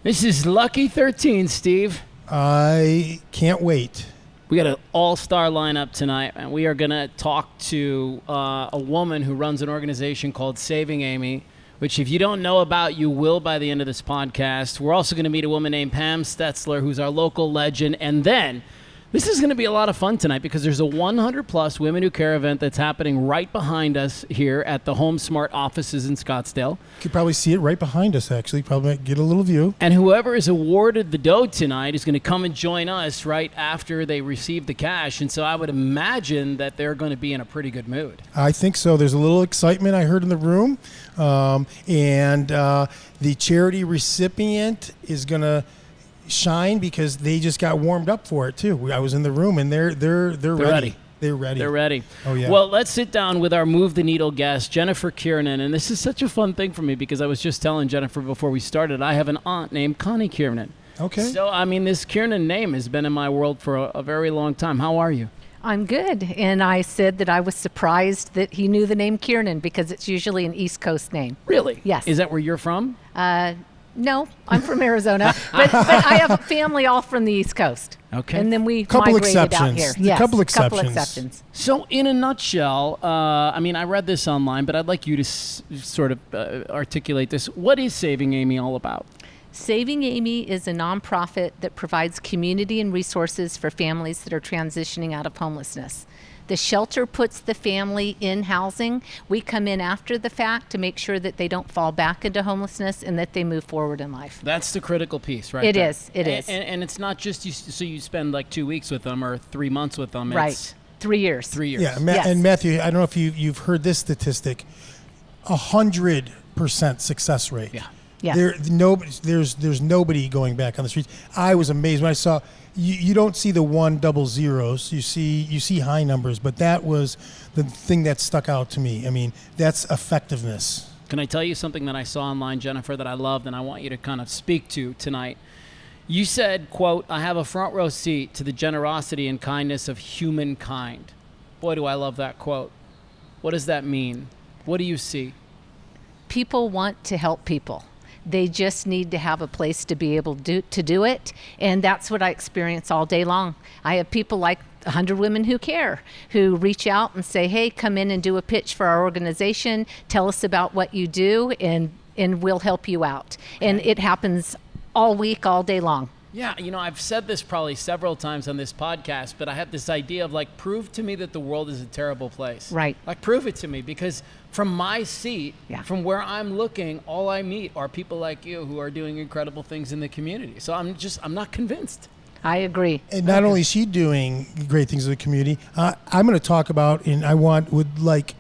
This is Lucky 13, Steve. I can't wait. We got an all-star lineup tonight, and we are going to talk to a woman who runs an organization called Saving Amy, which if you don't know about, you will by the end of this podcast. We're also going to meet a woman named Pam Stelzer, who's our local legend, and then this is going to be a lot of fun tonight because there's a 100-plus Women Who Care event that's happening right behind us here at the HomeSmart offices in Scottsdale. You could probably see it right behind us, actually. Probably get a little view. And whoever is awarded the dough tonight is going to come and join us right after they receive the cash. And so I would imagine that they're going to be in a pretty good mood. I think so. There's a little excitement I heard in the room. And the charity recipient is going to shine because they just got warmed up for it too. I was in the room and they're ready. They're ready. They're ready. Oh yeah. Well, let's sit down with our Move the Needle guest, Jennifer Kiernan, and this is such a fun thing for me because I was just telling Jennifer before we started, I have an aunt named Connie Kiernan. Okay. So I mean, this Kiernan name has been in my world for a very long time. How are you? I'm good. And I said that I was surprised that he knew the name Kiernan because it's usually an East Coast name. Really? Yes. Is that where you're from? No, I'm from Arizona, but I have a family all from the East Coast. Okay. And then we Couple migrated exceptions. out here. A Yes, couple couple exceptions. exceptions. So in a nutshell, I mean, I read this online, but I'd like you to sort of articulate this. What is Saving Amy all about? Saving Amy is a nonprofit that provides community and resources for families that are transitioning out of homelessness. The shelter puts the family in housing. We come in after the fact to make sure that they don't fall back into homelessness and that they move forward in life. That's the critical piece, right? It there. is. It is. And it's not just so you spend like 2 weeks with them or 3 months with them. Right. It's 3 years. 3 years. Yeah, Yes. And Matthew, I don't know if you've heard this statistic, 100% success rate. Yeah. Yes. There's nobody going back on the streets. I was amazed when I saw. You don't see the 100s. You see high numbers, but that was the thing that stuck out to me. I mean, that's effectiveness. Can I tell you something that I saw online, Jennifer, that I loved and I want you to kind of speak to tonight? You said, quote, "I have a front row seat to the generosity and kindness of humankind." Boy, do I love that quote. What does that mean? What do you see? People want to help people. They just need to have a place to be able to do it. And that's what I experience all day long. I have people like 100 Women Who Care who reach out and say, hey, come in and do a pitch for our organization. Tell us about what you do and we'll help you out. Okay. And it happens all week, all day long. Yeah, you know, I've said this probably several times on this podcast, but I have this idea of like, prove to me that the world is a terrible place. Right. Like, prove it to me, because from my seat, from where I'm looking, all I meet are people like you who are doing incredible things in the community. So I'm not convinced. I agree. And not only is she doing great things in the community, I'm going to talk about, and would like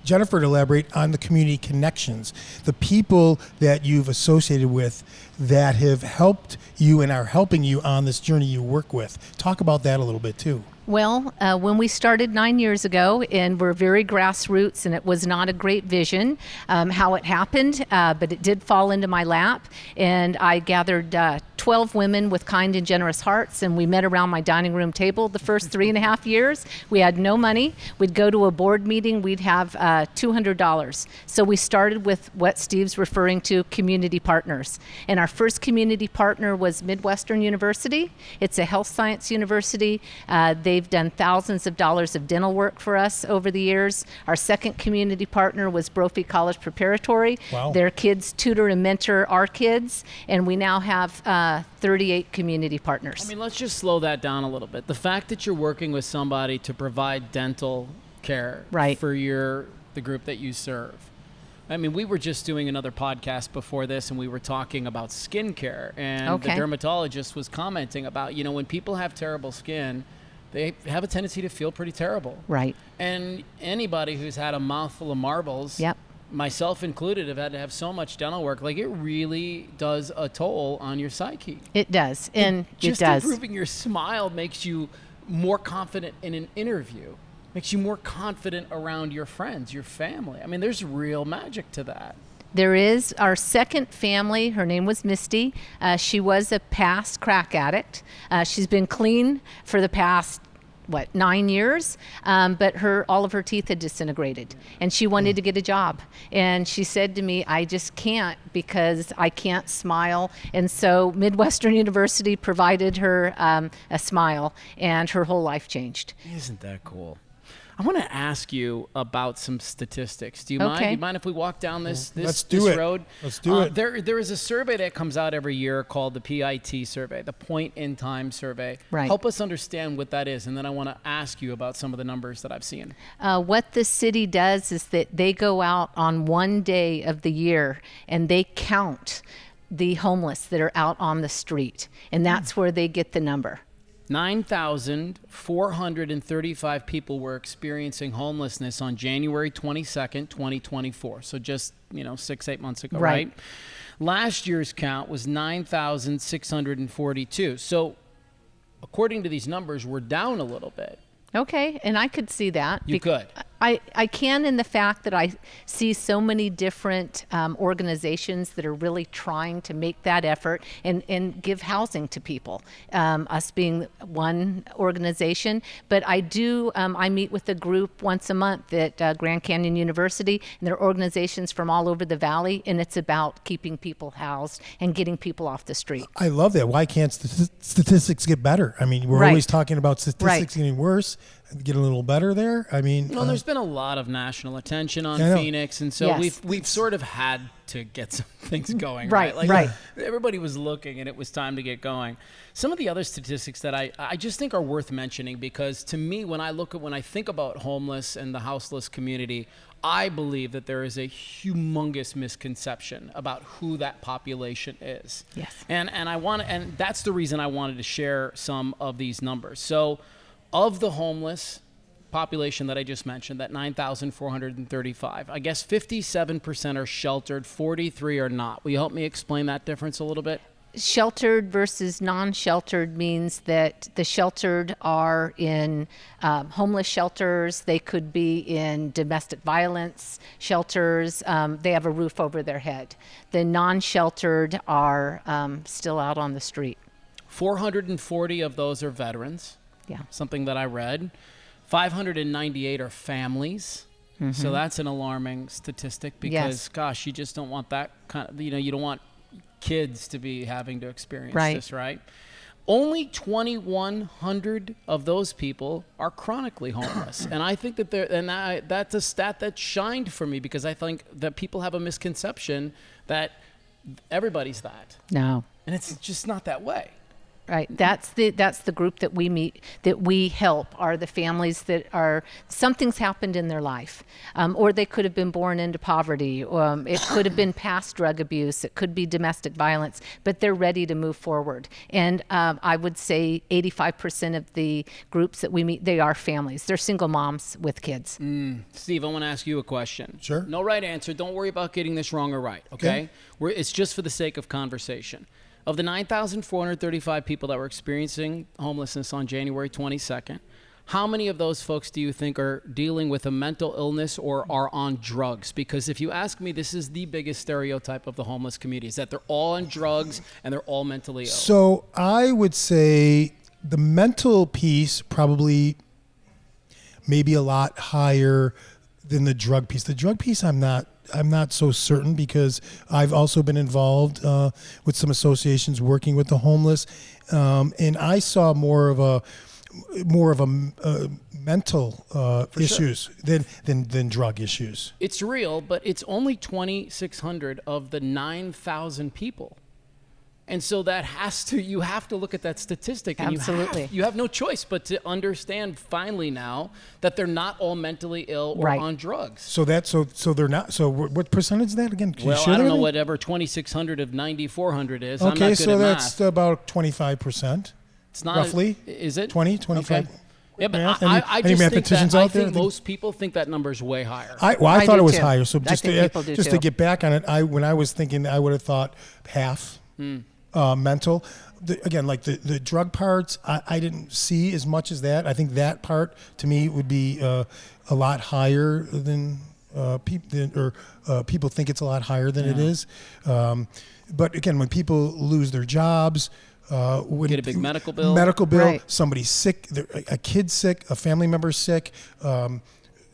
Jennifer to elaborate on the community connections, the people that you've associated with that have helped you and are helping you on this journey you work with. Talk about that a little bit too. Well, when we started 9 years ago, and we're very grassroots, and it was not a great vision how it happened, but it did fall into my lap, and I gathered 12 women with kind and generous hearts, and we met around my dining room table the first 3.5 years. We had no money. We'd go to a board meeting. We'd have $200. So we started with what Steve's referring to, community partners. And our first community partner was Midwestern University. It's a health science university. They've done thousands of dollars of dental work for us over the years. Our second community partner was Brophy College Preparatory. Wow. Their kids tutor and mentor our kids, and we now have 38 community partners. I mean, let's just slow that down a little bit. The fact that you're working with somebody to provide dental care for the group that you serve. I mean, we were just doing another podcast before this, and we were talking about skincare, and the dermatologist was commenting about, you know, when people have terrible skin, they have a tendency to feel pretty terrible. Right. And anybody who's had a mouthful of marbles, myself included, have had to have so much dental work. Like, it really does a toll on your psyche. It does. And just improving your smile makes you more confident in an interview, makes you more confident around your friends, your family. I mean, there's real magic to that. There is. Our second family, her name was Misty. She was a past crack addict. She's been clean for the past 9 years, but all of her teeth had disintegrated, and she wanted to get a job. And she said to me, I just can't because I can't smile. And so Midwestern University provided her a smile, and her whole life changed. Isn't that cool? I want to ask you about some statistics. Do you mind? Okay. Do you mind if we walk down this Let's do it. road? Let's do it. There is a survey that comes out every year called the PIT survey, the Point in Time survey. Right. Help us understand what that is, and then I want to ask you about some of the numbers that I've seen. What the city does is that they go out on one day of the year and they count the homeless that are out on the street, and that's where they get the number. 9,435 people were experiencing homelessness on January 22nd, 2024. So just, 6-8 months ago, right? Last year's count was 9,642. So according to these numbers, we're down a little bit. Okay, and I could see that. You could. I can, in the fact that I see so many different organizations that are really trying to make that effort and give housing to people, us being one organization. But I do, I meet with a group once a month at Grand Canyon University, and there are organizations from all over the valley, and it's about keeping people housed and getting people off the street. I love that. Why can't statistics get better? I mean, we're Right. always talking about statistics Right. getting worse. Get a little better there. I mean, Well, there's been a lot of national attention on I know. Phoenix, and so Yes. we've sort of had to get some things going, Right, right? right. Everybody was looking, and it was time to get going. Some of the other statistics that I just think are worth mentioning, because to me, when I think about homeless and the houseless community, I believe that there is a humongous misconception about who that population is. Yes. And that's the reason I wanted to share some of these numbers. So, of the homeless population that I just mentioned, that 9,435, I guess 57% are sheltered, 43 are not. Will you help me explain that difference a little bit? Sheltered versus non-sheltered means that the sheltered are in homeless shelters. They could be in domestic violence shelters. They have a roof over their head. The non-sheltered are still out on the street. 440 of those are veterans. Yeah. Something that I read. 598 are families. So that's an alarming statistic, because, Yes. gosh, you just don't want that kind of, you don't want kids to be having to experience Right. this, right? Only 2,100 of those people are chronically homeless. And I think that that's a stat that shined for me, because I think that people have a misconception that everybody's that. No. And it's just not that way. Right. That's the group that we meet, that we help, are the families that are, something's happened in their life, or they could have been born into poverty. It could have been past drug abuse. It could be domestic violence, but they're ready to move forward. And I would say 85% of the groups that we meet, they are families. They're single moms with kids. Steve, I want to ask you a question. Sure. No right answer. Don't worry about getting this wrong or right, okay? It's just for the sake of conversation. Of the 9,435 people that were experiencing homelessness on January 22nd, how many of those folks do you think are dealing with a mental illness or are on drugs? Because if you ask me, this is the biggest stereotype of the homeless community, is that they're all on drugs and they're all mentally ill. So I would say the mental piece probably maybe a lot higher than the drug piece. The drug piece, I'm not so certain, because I've also been involved with some associations working with the homeless, and I saw more of a mental issues than drug issues. It's real, but it's only 2,600 of the 9,000 people. And so you have to look at that statistic. And Absolutely. You have no choice but to understand finally now that they're not all mentally ill or Right. on drugs. So they're not. So what percentage is that again? Can you Well, share I don't that know with me? whatever 2,600 of 9,400 is. I'm not Okay, good so at that's math. about 25%. It's not roughly. Is it 20, 25. Okay. Yeah, but Math? I Any just think mathematicians that I out there? think most people think that number's way higher. I I thought do it was too. higher. So I just think people do to too. get back on it, when I was thinking, I would have thought half mental. Again, like the drug parts, I didn't see as much as that. I think that part to me would be a lot higher than people think it's a lot higher than it is. But again, when people lose their jobs, when Get a big medical bill. Right. Somebody's sick, a kid's sick, a family member's sick.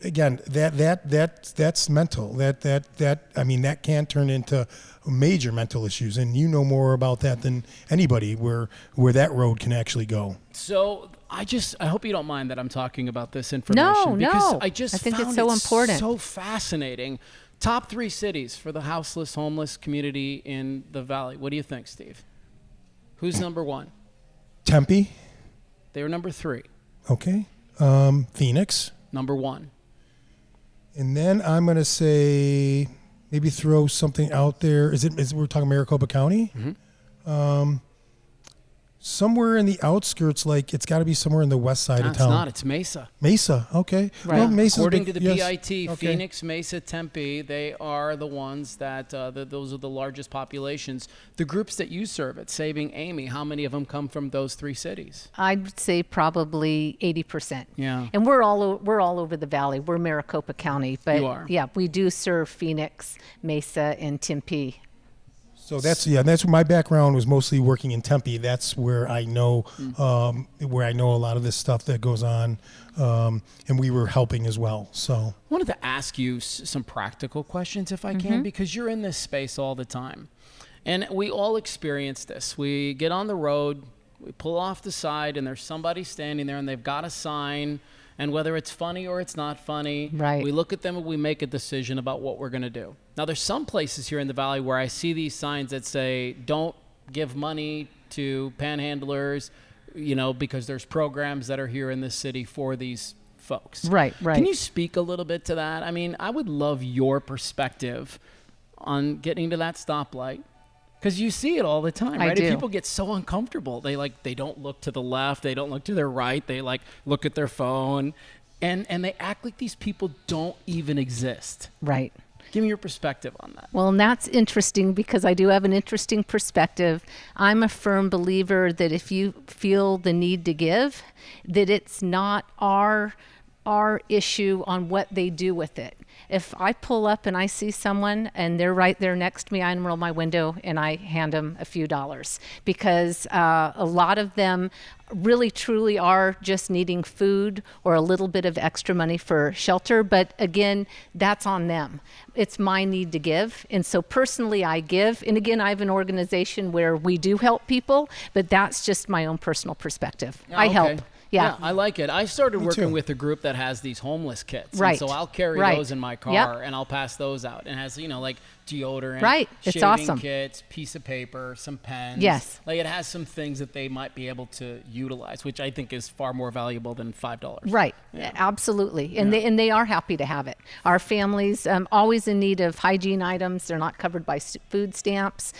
Again, that's mental. That can turn into major mental issues, and you know more about that than anybody where that road can actually go. So I hope you don't mind that I'm talking about this information. Because No. I think it's so important. So fascinating. Top 3 cities for the houseless, homeless community in the Valley. What do you think, Steve? Who's number 1? Tempe. They were number 3. Okay. Phoenix. Number 1. And then I'm going to say, maybe throw something out there. We're talking Maricopa County? Mm-hmm. Somewhere in the outskirts, like it's got to be somewhere in the west side of town. It's not. It's Mesa. Mesa, okay. Right. Well, Mesa's According big, to the yes. PIT, Okay. Phoenix, Mesa, Tempe, they are the ones that, those are the largest populations. The groups that you serve at Saving Amy, how many of them come from those 3 cities? I'd say probably 80%. Yeah. And we're all over the valley. We're Maricopa County, but You are. yeah, we do serve Phoenix, Mesa, and Tempe. So that's where my background was, mostly working in Tempe. That's where I know a lot of this stuff that goes on, and we were helping as well. So I wanted to ask you some practical questions, if I can, because you're in this space all the time. And we all experience this. We get on the road, we pull off the side, and there's somebody standing there, and they've got a sign. And whether it's funny or it's not funny, Right. we look at them and we make a decision about what we're going to do. Now, there's some places here in the Valley where I see these signs that say, don't give money to panhandlers, because there's programs that are here in this city for these folks. Right. Can you speak a little bit to that? I mean, I would love your perspective on getting to that stoplight. Because you see it all the time, I right? do. And people get so uncomfortable. They don't look to the left. They don't look to their right. They look at their phone. And they act like these people don't even exist. Right. Give me your perspective on that. Well, and that's interesting because I do have an interesting perspective. I'm a firm believer that if you feel the need to give, that it's not our issue on what they do with it. If I pull up and I see someone and they're right there next to me, I unroll my window and I hand them a few dollars, because a lot of them really truly are just needing food or a little bit of extra money for shelter. But again, that's on them. It's my need to give. And so personally, I give. And again, I have an organization where we do help people, but that's just my own personal perspective. Oh, I okay. help. Yeah. I like it. I started working too. with a group that has these homeless kits. Right. And so I'll carry Right. those in my car Yep. and I'll pass those out. And it has, like deodorant, Right. It's shaving awesome. kits, piece of paper, some pens. Yes. Like it has some things that they might be able to utilize, which I think is far more valuable than $5. Right. Yeah. Absolutely. And they are happy to have it. Our families always in need of hygiene items. They're not covered by food stamps.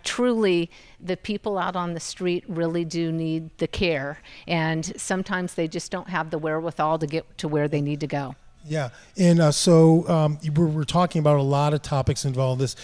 Truly, the people out on the street really do need the care. And sometimes they just don't have the wherewithal to get to where they need to go. Yeah, and so we're talking about a lot of topics involved in this.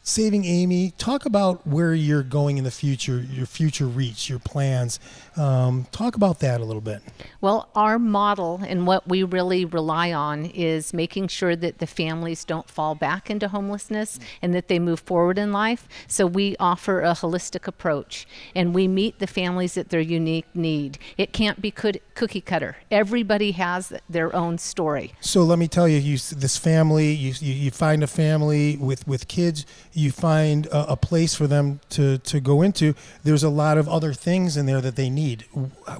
Saving Amy, talk about where you're going in the future, your future reach, your plans. Talk about that a little bit. Well, our model and what we really rely on is making sure that the families don't fall back into homelessness and that they move forward in life. So we offer a holistic approach and we meet the families at their unique need. It can't be cookie cutter. Everybody has their own story. So let me tell you, this family, you find a family with kids, you find a place for them to go into. There's a lot of other things in there that they need.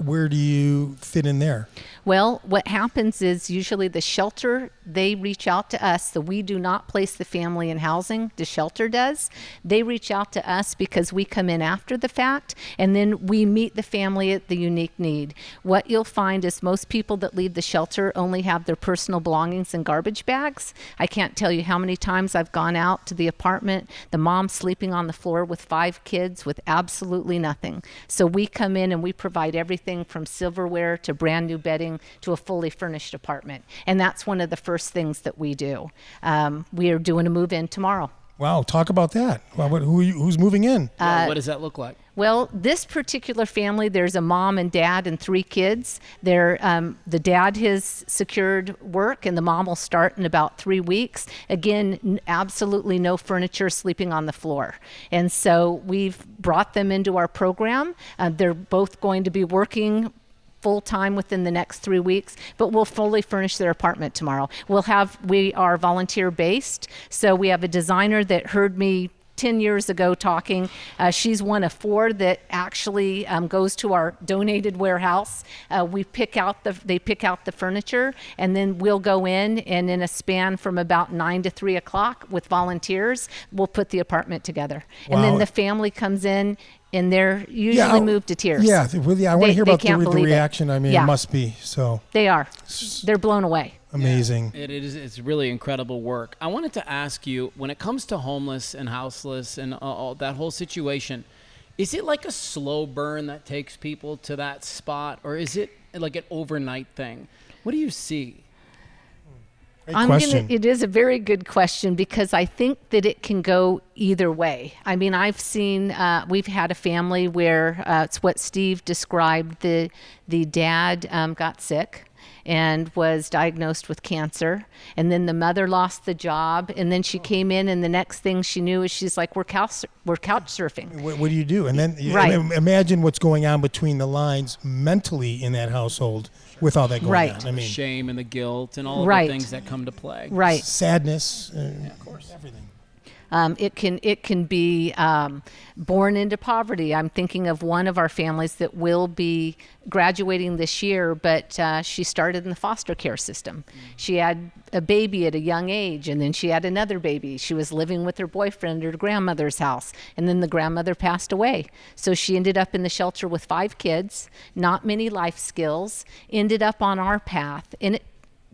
Where do you fit in there? Well, what happens is usually the shelter, they reach out to us. So we do not place the family in housing. The shelter does. They reach out to us because we come in after the fact, and then we meet the family at the unique need. What you'll find is most people that leave the shelter only have their personal belongings in garbage bags. I can't tell you how many times I've gone out to the apartment, the mom sleeping on the floor with 5 kids with absolutely nothing. So we come in and we provide everything from silverware to brand new bedding to a fully furnished apartment. And that's one of the first things that we do. We are doing a move-in tomorrow. Wow, talk about that. Well, who's moving in? What does that look like? Well, this particular family, there's a mom and dad and 3 kids. The dad has secured work, and the mom will start in about 3 weeks. Again, absolutely no furniture, sleeping on the floor. And so we've brought them into our program. They're both going to be working full-time within the next 3 weeks, but we'll fully furnish their apartment tomorrow. We are volunteer-based, so we have a designer that heard me 10 years ago talking. She's one of 4 that actually goes to our donated warehouse. They pick out the furniture, and then we'll go in, and in a span from about 9 to 3 o'clock with volunteers, we'll put the apartment together. Wow. And then the family comes in, and they're usually moved to tears. Yeah, I want to hear about the reaction. It. I mean, Yeah. It must be so. They are. They're blown away. Amazing. Yeah, it's really incredible work. I wanted to ask you, when it comes to homeless and houseless and all that whole situation, is it like a slow burn that takes people to that spot, or is it like an overnight thing? What do you see? Great question. It is a very good question, because I think that it can go either way. I mean, I've seen, we've had a family where it's what Steve described. The dad got sick and was diagnosed with cancer, and then the mother lost the job, and then she came in, and the next thing she knew is she's like, we're couch surfing. What do you do? And then Right. imagine what's going on between the lines mentally in that household with all that going Right. on. I mean, Shame and the guilt and all of Right. the things that come to play. Right. sadness, of course, everything. It can be born into poverty. I'm thinking of one of our families that will be graduating this year, but she started in the foster care system. She had a baby at a young age, and then she had another baby. She was living with her boyfriend at her grandmother's house, and then the grandmother passed away. So she ended up in the shelter with 5 kids, not many life skills, ended up on our path, and it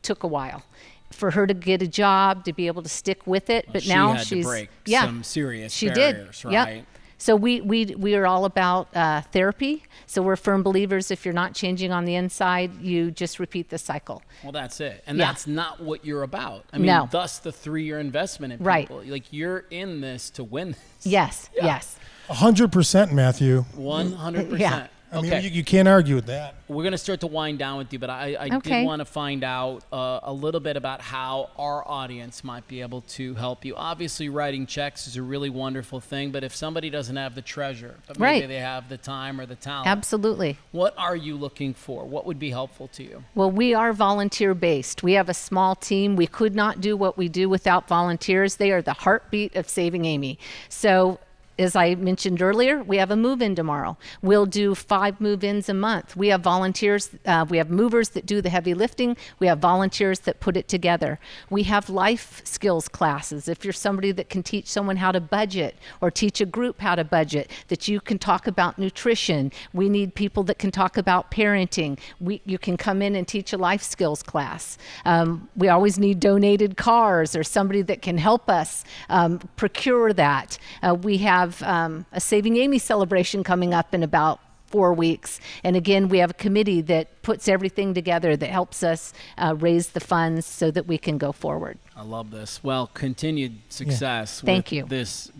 took a while for her to get a job, to be able to stick with it. But now had she's to break yeah, some serious she barriers, did. right? Yep. So we are all about therapy. So we're firm believers. If you're not changing on the inside, you just repeat the cycle. Well, that's it. And Yeah. that's not what you're about. I mean, No. thus the 3-year investment in Right. people. Like, you're in this to win this. Yes, yes. 100%, Matthew. 100%. Yeah. I mean, Okay. you can't argue with that. We're going to start to wind down with you, but I Okay. did want to find out a little bit about how our audience might be able to help you. Obviously, writing checks is a really wonderful thing, but if somebody doesn't have the treasure, but maybe Right. they have the time or the talent, Absolutely. what are you looking for? What would be helpful to you? Well, we are volunteer based. We have a small team. We could not do what we do without volunteers. They are the heartbeat of Saving Amy. So, as I mentioned earlier, we have a move-in tomorrow. We'll do 5 move-ins a month. We have volunteers. We have movers that do the heavy lifting. We have volunteers that put it together. We have life skills classes. If you're somebody that can teach someone how to budget, or teach a group how to budget, that you can talk about nutrition. We need people that can talk about parenting. You can come in and teach a life skills class. We always need donated cars, or somebody that can help us procure that. We have a Saving Amy celebration coming up in about 4 weeks. And again, we have a committee that puts everything together, that helps us raise the funds so that we can go forward. I love this. Well, continued success Thank with you.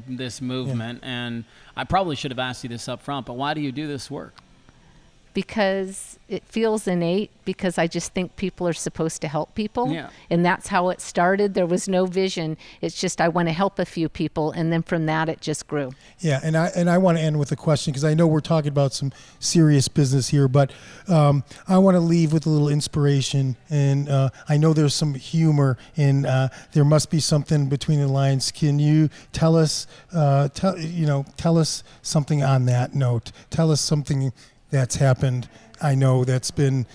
this movement. And I probably should have asked you this up front, but why do you do this work? Because it feels innate, because I just think people are supposed to help people. Yeah. And that's how it started. There was no vision. It's just, I want to help a few people. And then from that, it just grew. Yeah, and I want to end with a question, because I know we're talking about some serious business here, but I want to leave with a little inspiration, and I know there's some humor, and there must be something between the lines. Can you tell us something on that note? Tell us something that's happened. I know that's been,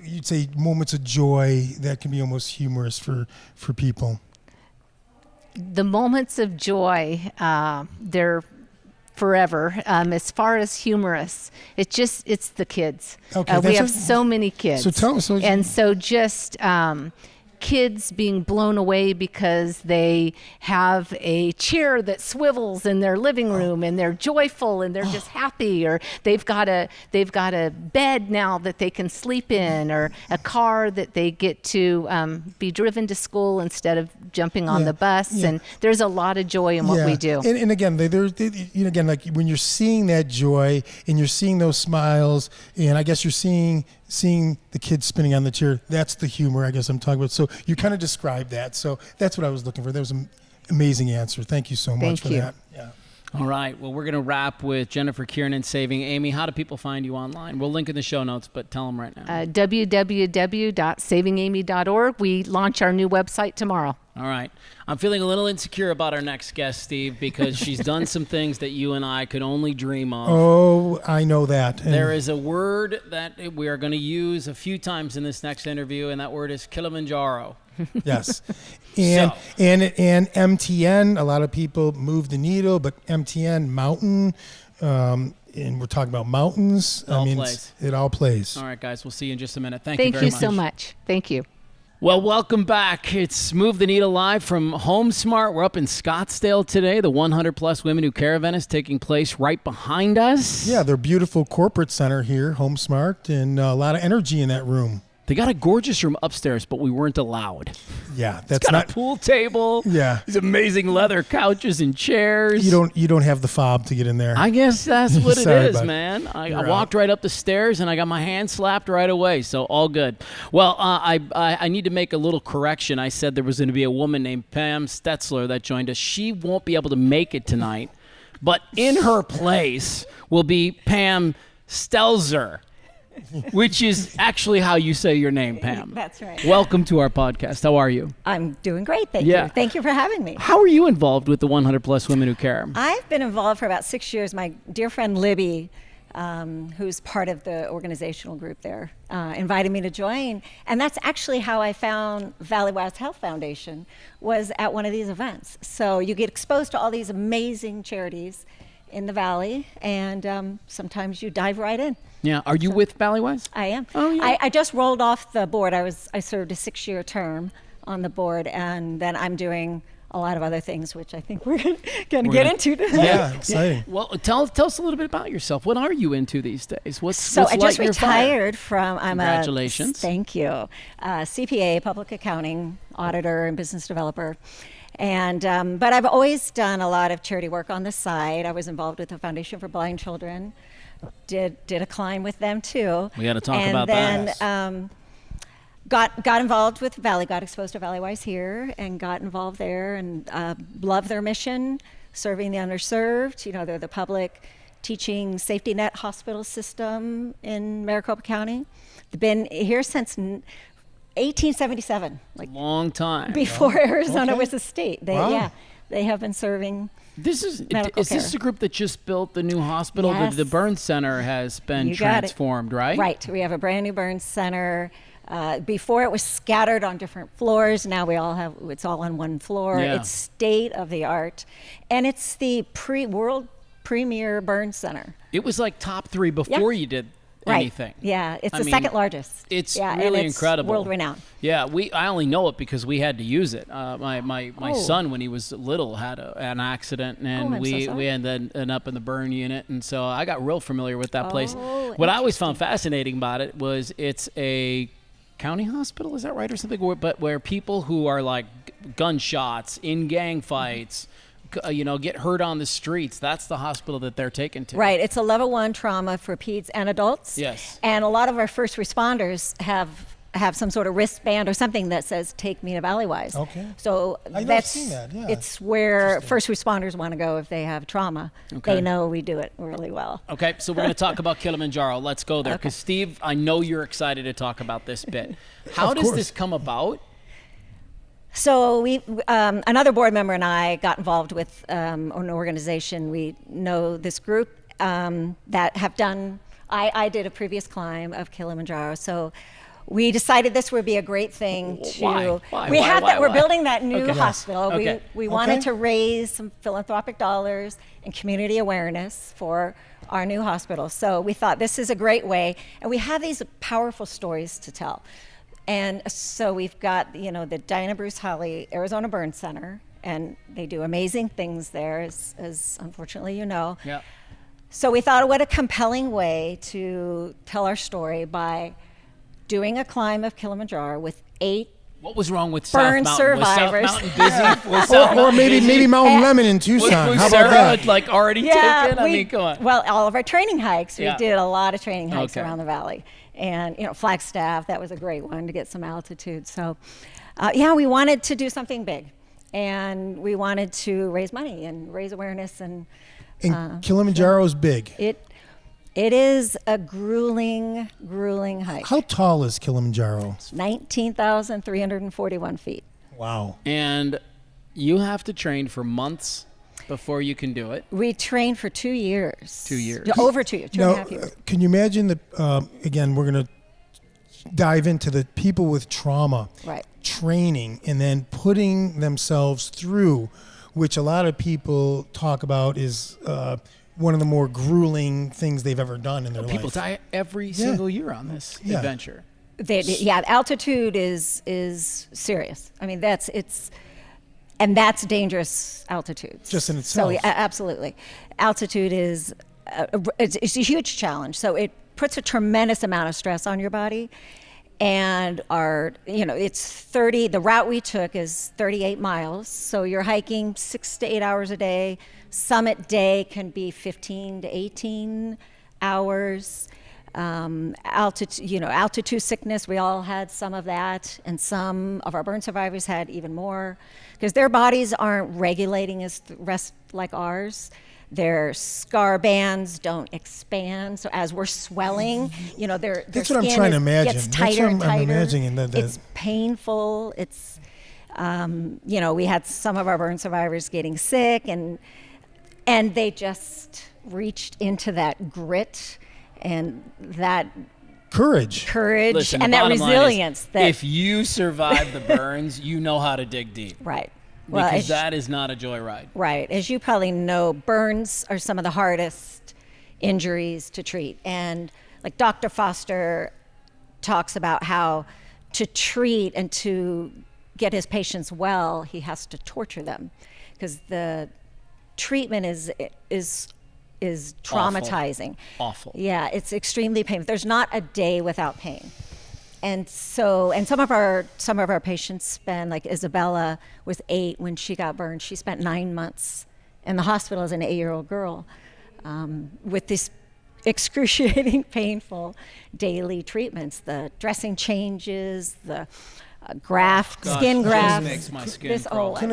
you'd say, moments of joy that can be almost humorous for people. The moments of joy, they're forever. As far as humorous, it's the kids. Okay, We have so many kids. So tell us. And so just kids being blown away because they have a chair that swivels in their living room and they're joyful and they're just happy, or they've got a bed now that they can sleep in, or a car that they get to be driven to school instead of jumping on the bus. And there's a lot of joy in what we do. And again, again, like when you're seeing that joy and you're seeing those smiles, and I guess you're seeing the kids spinning on the chair, that's the humor I guess I'm talking about. So you kind of described that. So that's what I was looking for. That was an amazing answer. Thank you so much for that. Yeah. All right. Well, we're going to wrap with Jennifer Kiernan, Saving Amy. How do people find you online? We'll link in the show notes, but tell them right now. www.savingamy.org. We launch our new website tomorrow. All right. I'm feeling a little insecure about our next guest, Steve, because she's done some things that you and I could only dream of. Oh, I know that. There is a word that we are going to use a few times in this next interview, and that word is Kilimanjaro. Yes. And MTN, a lot of people move the needle, but MTN, mountain, and we're talking about mountains. It all plays. All right, guys. We'll see you in just a minute. Thank you very much. Thank you so much. Thank you. Well, welcome back. It's Move the Needle Live from HomeSmart. We're up in Scottsdale today. The 100-plus Women Who Care event is taking place right behind us. Yeah, their beautiful corporate center here, HomeSmart, and a lot of energy in that room. They got a gorgeous room upstairs, but we weren't allowed. Yeah, that's it's got a pool table. Yeah, these amazing leather couches and chairs. You don't have the fob to get in there. I guess that's what it is, man. I You're walked right up the stairs and I got my hand slapped right away. So all good. Well, I need to make a little correction. I said there was going to be a woman named Pam Stelzer that joined us. She won't be able to make it tonight, but in her place will be Pam Stelzer. Which is actually how you say your name, Pam. That's right. Welcome to our podcast. How are you? I'm doing great, thank you. Thank you for having me. How are you involved with the 100-plus Women Who Care? I've been involved for about 6 years. My dear friend Libby, who's part of the organizational group there, invited me to join. And that's actually how I found Valleywise Health Foundation, was at one of these events. So you get exposed to all these amazing charities in the Valley, and sometimes you dive right in. Yeah. Are you with Valleywise? I am. Oh, yeah. I just rolled off the board. I served a 6-year term on the board, and then I'm doing a lot of other things, which I think we're going to get into today. Yeah, exciting. Well, tell us a little bit about yourself. What are you into these days? What's I just lighting your fire? retired from. Congratulations. Thank you. CPA, public accounting, auditor, and business developer. And but I've always done a lot of charity work on the side. I was involved with the Foundation for Blind Children. Did a climb with them too. We got to talk about that. And then got involved with got exposed to Valleywise here and got involved there, and love their mission, serving the underserved. You know, they're the public teaching safety net hospital system in Maricopa County. They've been here since 1877, like long time before Arizona was a state. They have been serving. Is this the group that just built the new hospital? Yes. The burn center has been transformed, right? Right. We have a brand new burn center. Before it was scattered on different floors. Now it's all on one floor. Yeah. It's state of the art, and it's the world premier burn center. It was like top 3 before you did anything. Yeah, it's the second largest. It's really and it's incredible. World renowned. Yeah, I only know it because we had to use it. My son, when he was little, had an accident, and we ended up in the burn unit, and so I got real familiar with that place. What I always found fascinating about it was it's a county hospital, is that right, or something? But where people who are like gunshots in gang fights, get hurt on the streets, that's the hospital that they're taken to. Right. It's a level 1 trauma for peds and adults. Yes. And a lot of our first responders have some sort of wristband or something that says, "Take me to Valleywise." Okay. So I've seen that. Yeah. It's where first responders want to go if they have trauma. Okay. They know we do it really well. Okay, so we're going to talk about Kilimanjaro. Let's go there, because Steve, I know you're excited to talk about this bit. How does this come about? So we, another board member and I got involved with an organization. We know this group that have done. I did a previous climb of Kilimanjaro, so we decided this would be a great thing to. Why? We're building that new hospital. Okay. We wanted to raise some philanthropic dollars and community awareness for our new hospital. So we thought this is a great way, and we have these powerful stories to tell. And so we've got, the Diana Bruce Holly Arizona Burn Center, and they do amazing things there, as unfortunately you know. Yeah. So we thought, what a compelling way to tell our story by doing a climb of Kilimanjaro with 8 What was wrong with burn South Mountain? survivors. Was South Mountain busy? Was South Or Mountain maybe busy? Mount Lemon in Tucson. Was How Sarah about that? like already taken? I mean, come on. Well, all of our training hikes, Yeah. we did a lot of training hikes Okay. around the valley. And, Flagstaff, that was a great one to get some altitude. So, we wanted to do something big. And we wanted to raise money and raise awareness. And Kilimanjaro's big. it is a grueling, grueling hike. How tall is Kilimanjaro? 19,341 feet. Wow. And you have to train for months before you can do it. We trained for 2 years. 2 years. Over 2 years, two and a Now, half years. can you imagine again, we're going to dive into the people with trauma. Right. Training and then putting themselves through, which a lot of people talk about is one of the more grueling things they've ever done in their People life. die every single year on this adventure. Altitude is serious. I mean, that's dangerous altitude. Just in itself. So absolutely, altitude is it's a huge challenge. So it puts a tremendous amount of stress on your body, and it's 30. The route we took is 38 miles. So you're hiking 6 to 8 hours a day. Summit day can be 15 to 18 hours. Altitude sickness, we all had some of that, and some of our burn survivors had even more, because their bodies aren't regulating as rest like ours. Their scar bands don't expand, so as we're swelling, their That's skin what I'm trying to imagine. gets That's tighter what and I'm tighter. imagining. It's painful. It's we had some of our burn survivors getting sick, and they just reached into that grit and that courage. Listen, and the that bottom line is, resilience. if you survive the burns, you know how to dig deep. Right. Because that is not a joyride. Right. As you probably know, burns are some of the hardest injuries to treat. And like Dr. Foster talks about how to treat and to get his patients well, he has to torture them, because the treatment is traumatizing. Awful. Yeah, it's extremely painful. There's not a day without pain. And some of our patients spend, like Isabella was 8 when she got burned. She spent 9 months in the hospital as an 8-year-old girl with this excruciating, painful daily treatments, the dressing changes, the skin graft. This makes my skin crawl. I can't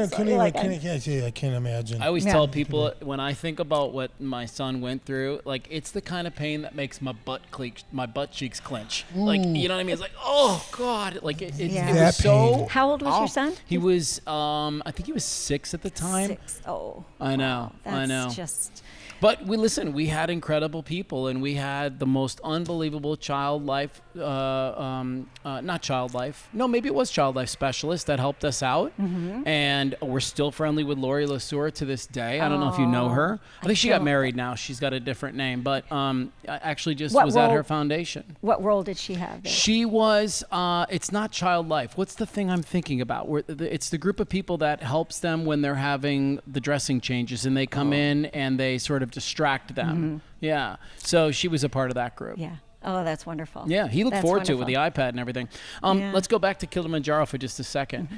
imagine. I always tell people, when I think about what my son went through, like, it's the kind of pain that makes my butt cheeks clench. Like, you know what I mean? It's like, oh God, like it That was so. pain. How old was your son? He was, I think he was 6 at the time. 6. Oh, I know. wow. I know. That's just. But we had incredible people, and we had the most unbelievable child life, not child life. No, maybe it was child life specialist that helped us out. Mm-hmm. And we're still friendly with Lori Lesueur to this day. I don't know if you know her. I think she got married now. She's got a different name, but I actually just was at her foundation. What role did she have there? She was, it's not child life. What's the thing I'm thinking about? It's the group of people that helps them when they're having the dressing changes, and they come in and they sort of distract them. Mm-hmm. Yeah. So she was a part of that group. Yeah. Oh, that's wonderful. Yeah, he looked That's forward to it with the wonderful. iPad and everything. Yeah. Let's go back to Kilimanjaro for just a second.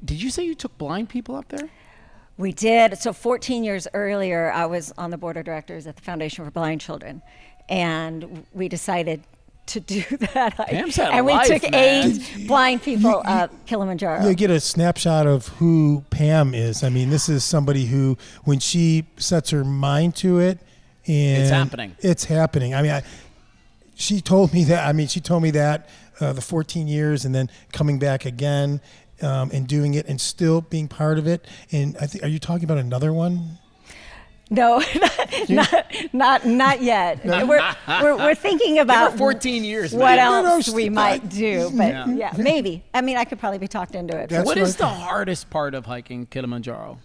Did you say you took blind people up there? We did. So 14 years earlier, I was on the board of directors at the Foundation for Blind Children, and we decided to do that. Pam's had a and we life, took man. 8 blind people up Kilimanjaro. You get a snapshot of who Pam is. I mean, this is somebody who, when she sets her mind to it, and It's happening. It's happening. I mean, she told me that. The 14 years, and then coming back again, and doing it, and still being part of it. And I think, are you talking about another one? No, not yet. We're thinking about 14 years. what man. else we might do, but Yeah. yeah, maybe. I mean, I could probably be talked into it. That's What what is I the hardest part of hiking Kilimanjaro?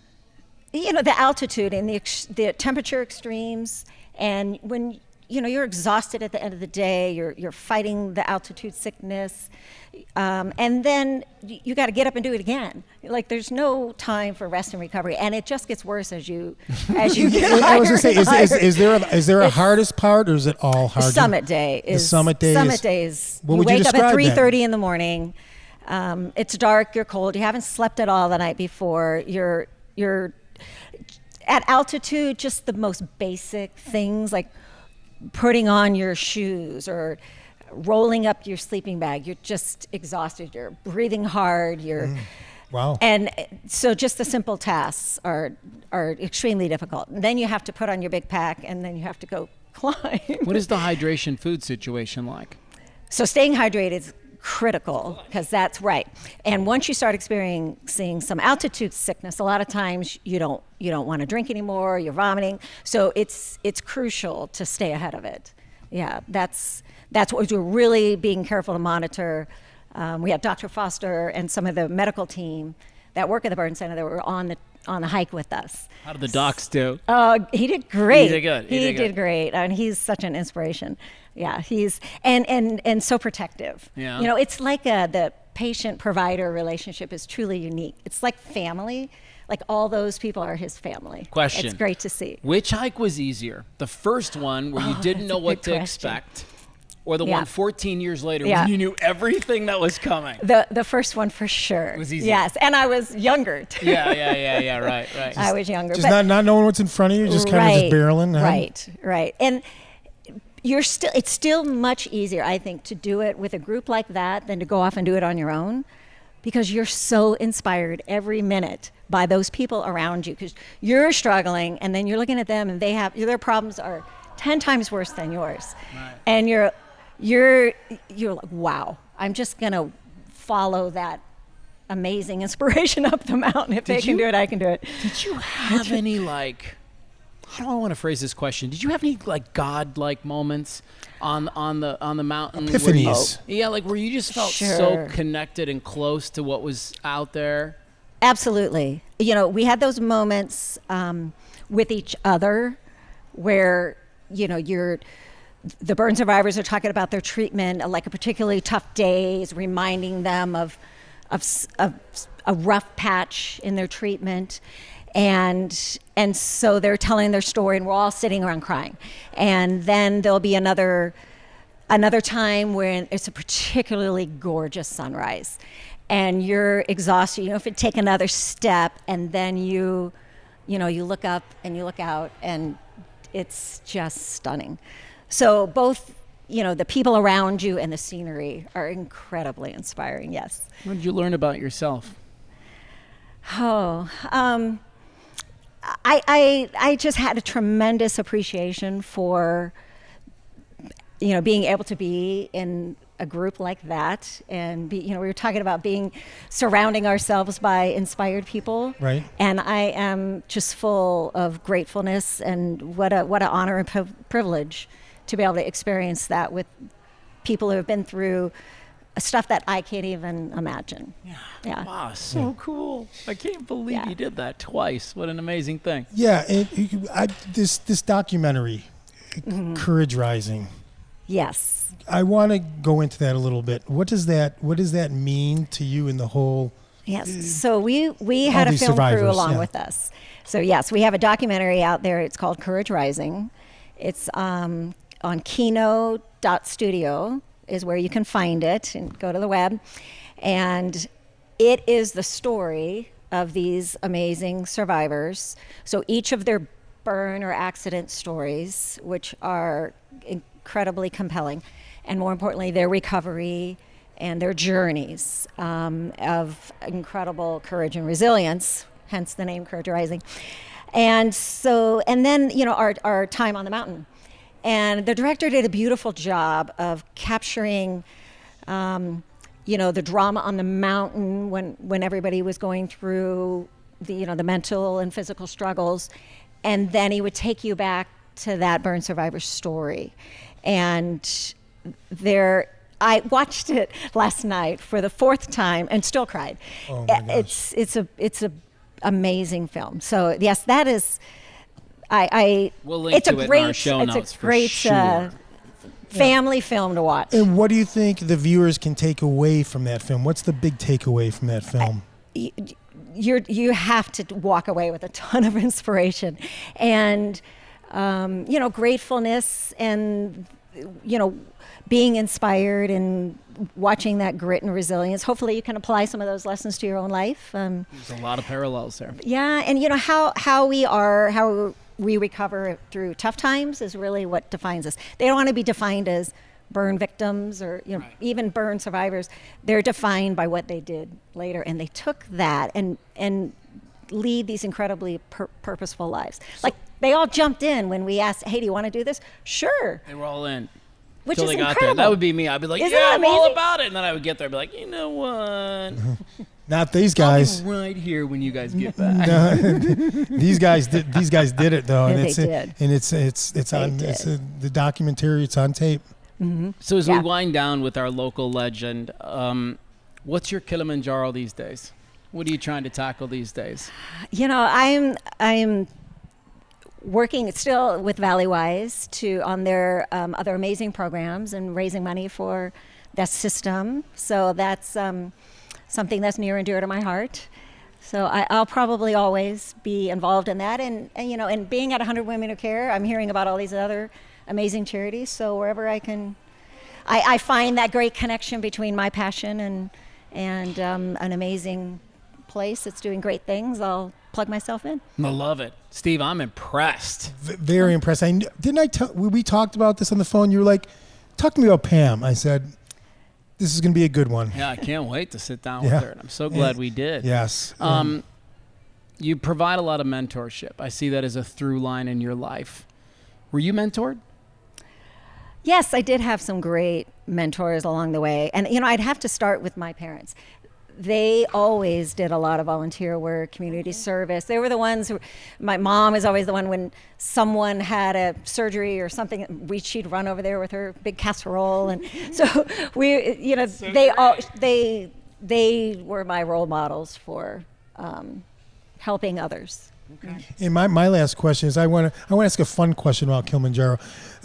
The altitude and the temperature extremes, and when you're exhausted at the end of the day. You're fighting the altitude sickness, and then you got to get up and do it again. Like there's no time for rest and recovery, and it just gets worse as you get I was higher going to say, and higher. is there a hardest part, or is it all hard? Summit day is Summit day is what you would you wake up at describe that? 3:30 in the morning. It's dark. You're cold. You haven't slept at all the night before. You're at altitude. Just the most basic things like putting on your shoes or rolling up your sleeping bag. You're just exhausted. You're breathing hard. Wow. And so just the simple tasks are extremely difficult. And then you have to put on your big pack, and then you have to go climb. What is the hydration food situation like? So staying hydrated is critical, because that's right. And once you start experiencing some altitude sickness, a lot of times you don't want to drink anymore. You're vomiting. So it's crucial to stay ahead of it. Yeah, that's what we're really being careful to monitor. We had Dr. Foster and some of the medical team that work at the burn center that were on the hike with us. How did the docs do? He did great. He did good. He did great. And he's such an inspiration. Yeah, he's and so protective. Yeah. It's like the patient-provider relationship is truly unique. It's like family. Like all those people are his family. Question. It's great to see. Which hike was easier? The first one where you didn't know what to question. expect, or the Yeah. one 14 years later Yeah. when you knew everything that was coming? The first one for sure. Was easier. Yes, and I was younger too. Yeah, right. I was younger. Just not knowing what's in front of you, just kind of just barreling. Huh? Right. And it's still much easier, I think, to do it with a group like that than to go off and do it on your own, because you're so inspired every minute by those people around you, because you're struggling, and then you're looking at them, and their problems are 10 times worse than yours. Right. And you're like, wow, I'm just gonna follow that amazing inspiration up the mountain. If they can do it, I can do it. Did you have any how do I want to phrase this question? Did you have any God-like moments on the mountain? Epiphanies. Where you just felt so Sure. connected and close to what was out there? Absolutely. We had those moments with each other where, the burn survivors are talking about their treatment, like a particularly tough day, is reminding them of a rough patch in their treatment. And so they're telling their story, and we're all sitting around crying. And then there'll be another time when it's a particularly gorgeous sunrise, and you're exhausted. If it take another step, and then you look up and you look out, and it's just stunning. So both, the people around you and the scenery are incredibly inspiring. Yes. What did you learn about yourself? I just had a tremendous appreciation for, being able to be in a group like that, and we were talking about surrounding ourselves by inspired people. Right. And I am just full of gratefulness, and what an honor and privilege to be able to experience that with people who have been through stuff that I can't even imagine. Yeah. Wow, so cool. I can't believe you did that twice. What an amazing thing. Yeah, this documentary, Courage Rising. Yes. I want to go into that a little bit. What does that mean to you in the whole? Yes. So we had a film survivors, crew along yeah. with us. So yes, we have a documentary out there. It's called Courage Rising. It's on kino.studio is where you can find it, and go to the web. And it is the story of these amazing survivors. So each of their burn or accident stories, which are incredibly compelling, and more importantly, their recovery and their journeys of incredible courage and resilience, hence the name Courage Rising. And then, our time on the mountain. And the director did a beautiful job of capturing, the drama on the mountain when everybody was going through the mental and physical struggles. And then he would take you back to that burn survivor story. And I watched it last night for the 4th time and still cried. Oh my gosh. It's a amazing film. So yes, that is We'll link it's to a it great, in our show it's notes a for great sure. family film to watch. And what do you think the viewers can take away from that film? What's the big takeaway from that film? You have to walk away with a ton of inspiration, and gratefulness, and being inspired, and watching that grit and resilience. Hopefully, you can apply some of those lessons to your own life. There's a lot of parallels there. Yeah, and how we recover through tough times is really what defines us. They don't want to be defined as burn victims or Right. even burn survivors. They're defined by what they did later, and they took that and lead these incredibly purposeful lives. Like they all jumped in when we asked, "Hey, do you want to do this?" Sure. They were all in. Which Till is they got incredible. there. That would be me. I'd be like, Isn't yeah, that I'm all amazing? about it. And then I would get there and be like, you know what? Not these guys. I'll be right here when you guys get back. No, these guys did it though, and Yeah, it's they did. and it's on They the documentary. It's on tape. So as Yeah. we wind down with our local legend, what's your Kilimanjaro these days? What are you trying to tackle these days? I'm working still with Valleywise on their other amazing programs and raising money for that system. So that's something that's near and dear to my heart. So I'll probably always be involved in that. And being at 100 Women Who Care, I'm hearing about all these other amazing charities. So wherever I can, I find that great connection between my passion and an amazing place that's doing great things. I'll plug myself in. I love it. Steve, I'm impressed. Very impressed. We talked about this on the phone. You were like, talk to me about Pam. I said, this is going to be a good one. Yeah, I can't wait to sit down Yeah. with her. And I'm so glad we did. Yes. You provide a lot of mentorship. I see that as a through line in your life. Were you mentored? Yes, I did have some great mentors along the way. And, I'd have to start with my parents. They always did a lot of volunteer work, community service. They were the ones my mom is always the one when someone had a surgery or something, she'd run over there with her big casserole. And so they were my role models for helping others. Okay. And my last question is I want to ask a fun question about Kilimanjaro.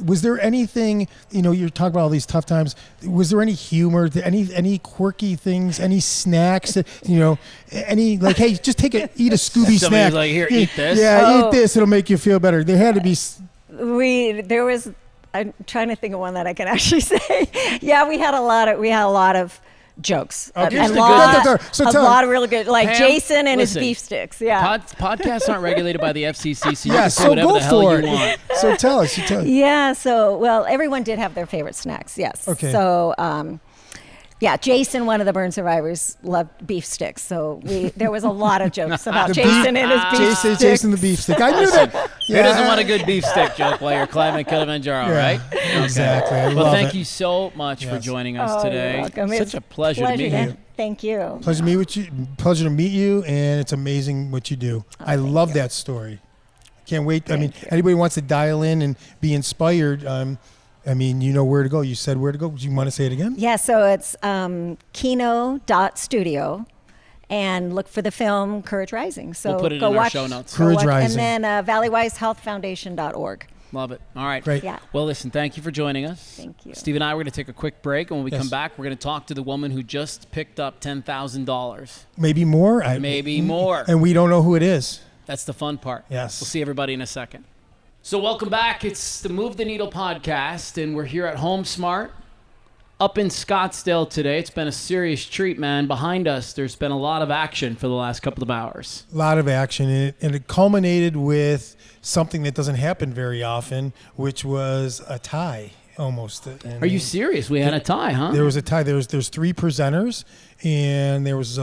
Was there anything, you're talking about all these tough times, was there any humor, any quirky things, any snacks that, any like, hey, just eat a Scooby snack. Somebody's like, here, eat this. Yeah, eat this, it'll make you feel better. There had to be I'm trying to think of one that I can actually say. Yeah, we had a lot of jokes. Okay. A Here's the lot, good- so a tell- lot of really good, like Pam, Jason and listen, his beef sticks. Yeah. Podcasts aren't regulated by the FCC, so you Yeah, can say so whatever go the hell for you it. want. So tell us. Yeah. So, well, everyone did have their favorite snacks. Yes. Okay. So, Jason, one of the burn survivors, loved beef sticks. So there was a lot of jokes about The Jason and his beef sticks. Jason the beef stick. I knew that. Who doesn't want a good beef stick joke while you're climbing Kilimanjaro, Yeah, right? exactly. I Well, love thank it. you so much for Yes. joining us Oh, today. you're welcome. Such It's a pleasure to meet you. Thank you. Pleasure to meet you, and it's amazing what you do. I love that story. Can't wait. Thank you. Anybody wants to dial in and be inspired, you know where to go. You said where to go. Do you want to say it again? Yeah, so it's kino.studio, and look for the film Courage Rising. So We'll put it go in our watch, show notes. go Courage watch- Rising. And then ValleyWiseHealthFoundation.org. Love it. All right. Great. Yeah. Well, listen, thank you for joining us. Thank you. Steve and I, we're going to take a quick break, and when we Yes. come back, we're going to talk to the woman who just picked up $10,000. Maybe more. Maybe more. And we don't know who it is. That's the fun part. Yes. We'll see everybody in a second. So welcome back. It's the Move the Needle podcast, and we're here at HomeSmart up in Scottsdale today. It's been a serious treat, man. Behind us, there's been a lot of action for the last couple of hours. A lot of action, and it culminated with something that doesn't happen very often, which was a tie almost. Are you serious? We had a tie, huh? There was a tie. There's three presenters, and there was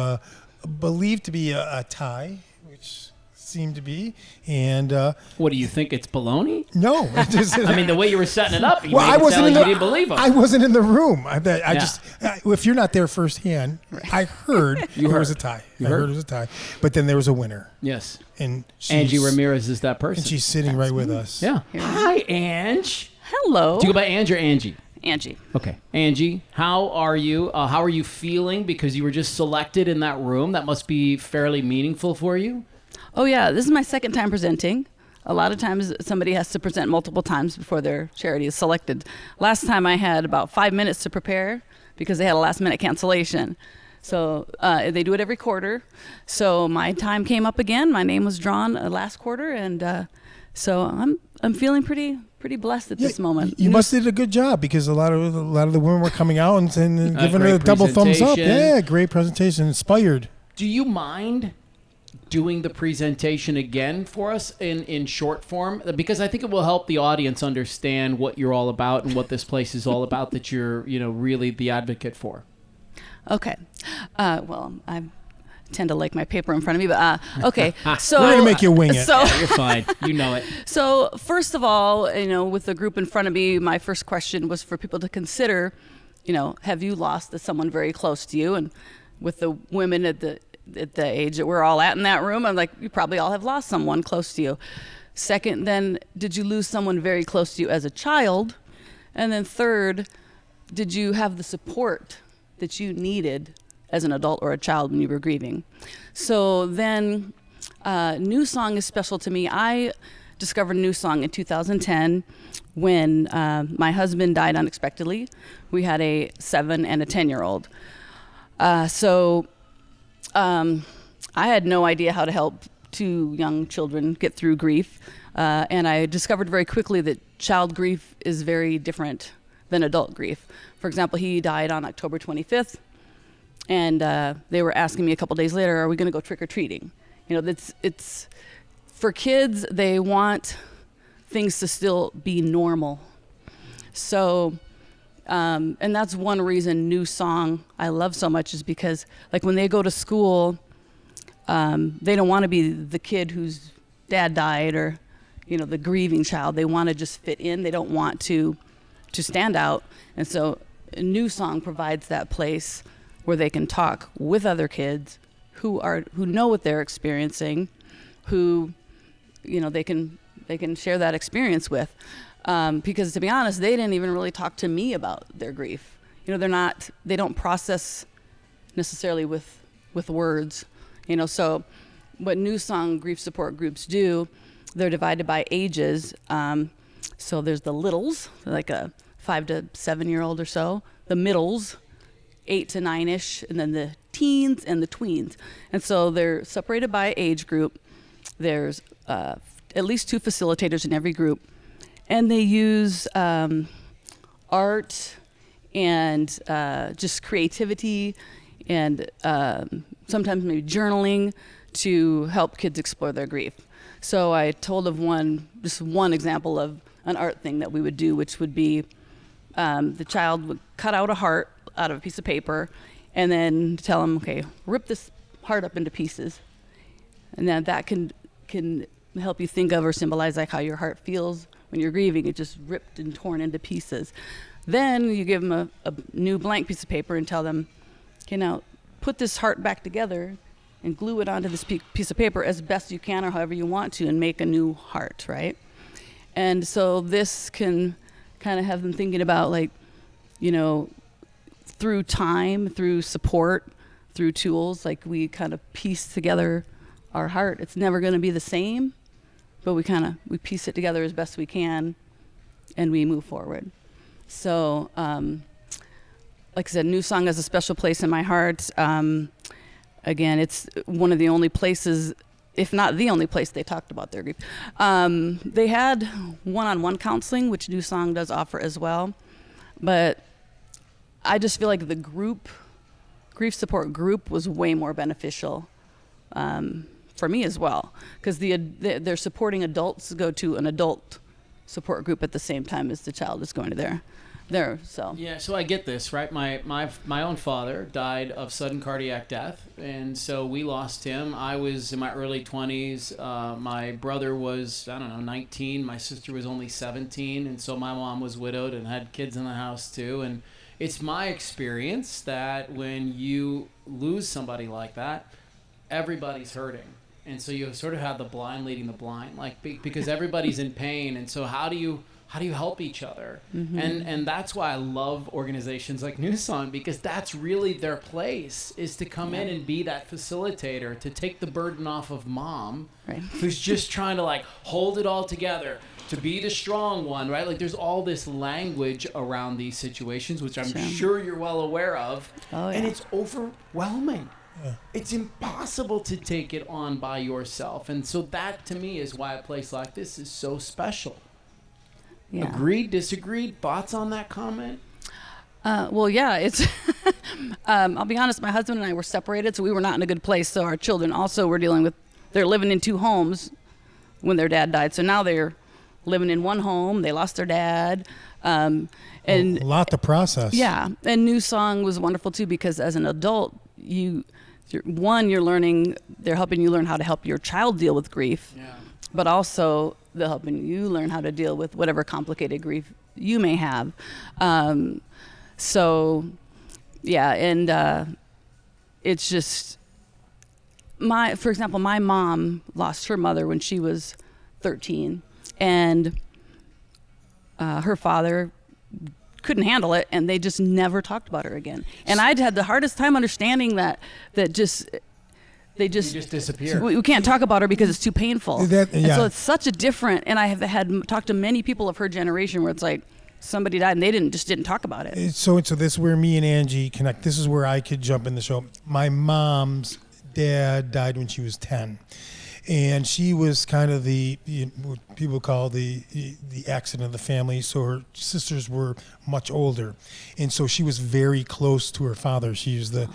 believed to be a tie, which seemed to be. And What do you think? It's baloney? no, I mean, the way you were setting it up, you well, made I it wasn't sound in like the. you didn't believe him. I wasn't in the room. I Yeah. just if you're not there firsthand, I heard there was a heard. tie. You I heard? heard it was a tie, but then there was a winner, Yes. and Angie Ramirez is that person. and she's sitting right with us. Yeah. Hi, Ange. Hello. Do you go by Ange or Angie? Angie. Okay. Angie, how are you? How are you feeling? Because you were just selected in that room. That must be fairly meaningful for you. Oh, yeah. This is my second time presenting. a lot of times somebody has to present multiple times before their charity is selected. Last time I had about 5 minutes to prepare because they had a last minute cancellation. So they do it every quarter. So my time came up again. My name was drawn last quarter, and so I'm feeling pretty blessed at this moment. You must have did a good job because a lot of the women were coming out and giving her a double thumbs up. presentation. Yeah, great presentation, inspired. Do you mind doing the presentation again for us in short form? Because I think it will help the audience understand what you're all about and what this place is all about that you're, really the advocate for. Okay. Well, I tend to like my paper in front of me, but okay. So We're going to make you wing it. So, Yeah, you're fine. You know it. So first of all, with the group in front of me, my first question was for people to consider, have you lost someone very close to you? And with the women at the age that we're all at in that room, I'm like, you probably all have lost someone close to you. Second, then, did you lose someone very close to you as a child? And then third, did you have the support that you needed as an adult or a child when you were grieving? So then New Song is special to me. I discovered New Song in 2010 when my husband died unexpectedly. We had a 7 and a 10-year-old. I had no idea how to help 2 young children get through grief. And I discovered very quickly that child grief is very different than adult grief. For example, he died on October 25th. And they were asking me a couple days later, are we going to go trick-or-treating? It's for kids, they want things to still be normal. So, and that's one reason New Song I love so much is because, like, when they go to school, they don't want to be the kid whose dad died or, the grieving child. They want to just fit in. They don't want to stand out. And so New Song provides that place where they can talk with other kids who know what they're experiencing, who, they can share that experience with. Because to be honest, they didn't even really talk to me about their grief. They don't process necessarily with words. So what New Song grief support groups do, they're divided by ages. So there's the littles, like a 5 to 7-year-old or so, the middles, 8 to 9-ish, and then the teens and the tweens. And so they're separated by age group. There's at least 2 facilitators in every group. And they use art and just creativity and sometimes maybe journaling to help kids explore their grief. So I told of one example of an art thing that we would do, which would be the child would cut out a heart out of a piece of paper and then tell them, okay, rip this heart up into pieces. And then that can help you think of or symbolize like how your heart feels when you're grieving. It just ripped and torn into pieces. Then you give them a new blank piece of paper and tell them, okay, now put this heart back together and glue it onto this piece of paper as best you can or however you want to and make a new heart, right? And so this can kind of have them thinking about, like, through time, through support, through tools, like we kind of piece together our heart. It's never going to be the same, but we piece it together as best we can and we move forward. So, like I said, New Song has a special place in my heart. Again, it's one of the only places, if not the only place, they talked about their grief. They had one-on-one counseling, which New Song does offer as well. But I just feel like the grief support group was way more beneficial for me as well. Because they're supporting adults go to an adult support group at the same time as the child is going to there. So yeah, so I get this, right? My own father died of sudden cardiac death, and so we lost him. I was in my early 20s. My brother was 19. My sister was only 17, and so my mom was widowed and had kids in the house too. And it's my experience that when you lose somebody like that, everybody's hurting. And so you sort of have the blind leading the blind, like because everybody's in pain. And so how do you how do you help each other? And that's why I love organizations like New Song, because that's really their place, is to come in and be that facilitator, to take the burden off of mom, who's just trying to like hold it all together, to be the strong one, right? Like there's all this language around these situations, which I'm sure you're well aware of, and it's overwhelming. It's impossible to take it on by yourself. And so that to me is why a place like this is so special. Agreed, disagreed, thoughts on that comment? Well, yeah, it's, I'll be honest, my husband and I were separated, so we were not in a good place. So our children also were dealing with, they're living in 2 homes when their dad died. So now they're living in 1 home. They lost their dad. And a lot to process. Yeah. And New Song was wonderful too, because as an adult, you're learning, they're helping you learn how to help your child deal with grief, but also they're helping you learn how to deal with whatever complicated grief you may have. So yeah. And, it's just for example, my mom lost her mother when she was 13, and, her father couldn't handle it, and they just never talked about her again. And I'd had the hardest time understanding that they just disappear. We can't talk about her because it's too painful. And so it's such a different, and I have talked to many people of her generation where it's like somebody died and they didn't talk about it. So this is where me and Angie connect. This is where I could jump in the show. My mom's dad died when she was 10. And she was kind of what people call the accident of the family. So her sisters were much older. And so she was very close to her father. She was the